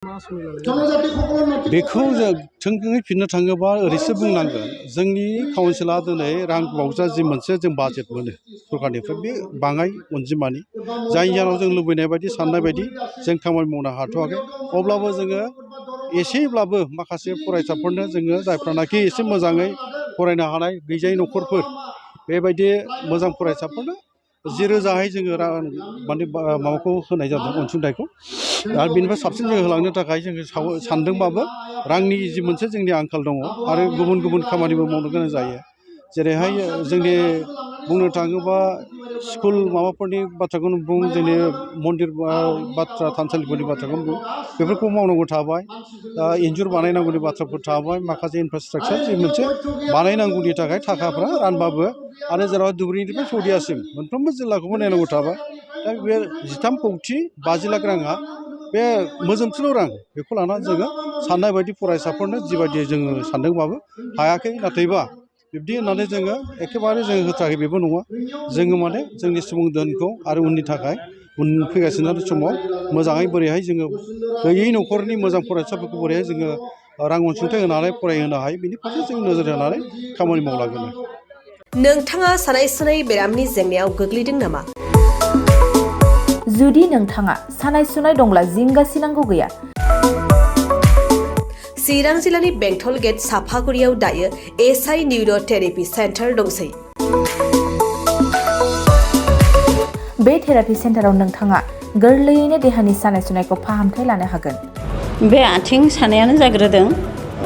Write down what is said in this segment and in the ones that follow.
बेखौ जों थोंजोङै फिननो थाङोबा ओरैसो बुंनांगोन जोंनि काउन्सिला दिनै रां बावजा जि मोनसे जों बाजेट मोनो सरकारनिफ्राय बे बाङाय अनजिमानि जायनि जाहोनाव जों लुबैनाय बायदि साननाय बायदि जों खामानि मावनो हाथ'वाखै अब्लाबो जोङो एसेब्लाबो माखासे फरायसाफोरनो जोङो जायफ्रानाखि एसे मोजाङै फरायनो हानाय गैजायै न'खरफोर बेबायदि मोजां फरायसाफोरनो 10,000हाय जोङो माने माबाखौ होनाय जादों अनसुंथाइखौ आरो बेनिफ्राय साबसिन जों होलांनो थाखाय जोङो सानदोंबाबो रांनि जि मोनसे जोंनि आंखाल दङ आरो गुबुन गुबुन खामानिबो मावनो गोनां जायो जेरैहाय जोंनि बुंनो थाङोबा स्कुल माबाफोरनि बाथ्राखौनो बुं जोंनि मन्दिर बाथ्रा थानसालिफोरनि बाथ्राखौनो बुं बेफोरखौ मावनांगौ थाबाय इन्जुर बानायनांगौनि बाथ्राफोर थाबाय माखासे इनफ्रास्ट्राकचार जि मोनसे बानायनांगौनि थाखाय थाखाफ्रा रानबाबो आरो जेराव धुबुरीनिफ्राय सदियासिम मोनफ्रोमबो जिल्लाखौबो नायनांगौ थाबाय दा बे 13 कौटि 50 लाख राङा बे मोजोमथोल' रां बेखौ लानानै जोङो साननाय बायदि फरायसाफोरनो जिबायदि जोङो सानदोंबाबो हायाखै नाथायबा बिब्दि होननानै जोङो एखेबारे जोङो होथाराखै बेबो नङा जोङो माने जोंनि सुबुं धोनखौ आरो उननि थाखाय उन फैगासिनो समाव मोजाङै बोरैहाय जोङो गैयै न'खरनि मोजां फरायसाफोरखौ बोरैहाय जोङो रां अनसुंथाइ होनानै फरायहोनो हायो बेनि फारसे जों नोजोर होनानै खामानि मावलांगोन। नोंथाङा सानाय सुनाय बेरामनि जेंनायाव गोग्लैदों नामा? जुदि नोंथाङा सानाय सुनाय दंब्ला जिंगासिनांगौ गैया। चिरां जिल्लानि बेंटल गेट साफागुरियाव दायो एसआइ निउर' थेरापि सेन्टार दंसै। बे थेरापि सेन्टाराव नोंथाङा गोरलैयैनो देहानि सानाय सुनायखौ फाहामथाय लानो हागोन। बे आथिं सानायानो जाग्रोदों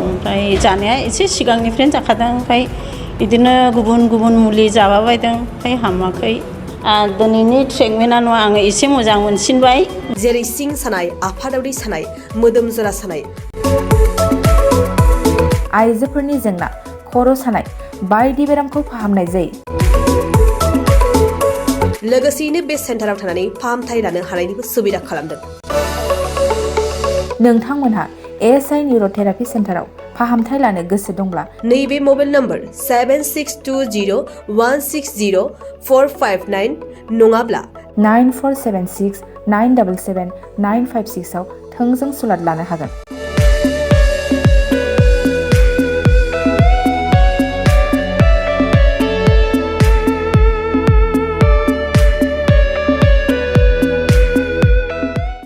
ओमफ्राय जानाया एसे सिगांनिफ्रायनो जाखादों ओमफ्राय बिदिनो गुबुन गुबुन मुलि जाबाबायदों ओमफ्राय हामाखै दिनैनि ट्रिटमेन्टआ नङा आङो एसे मोजां मोनसिनबाय। जेरै सिं सानाय आफादावरि सानाय मोदोम जरा सानाय आइजोफोरनि जेंना खर' सानाय बायदि बेरामखौ फाहामनाय जायो। लोगोसेयैनो बे सेन्टाराव थानानै फाहामथाय लानो हानायनिबो सुबिदा खालामदों। नोंथांमोनहा एसआइ निउर' थेरापि सेन्टाराव फाहामथाय लानो गोसो दंब्ला नैबे मबाइल नम्बर 7620160459 नङाब्ला 9476977956 आव थोंजों सुलाद लानो हागोन।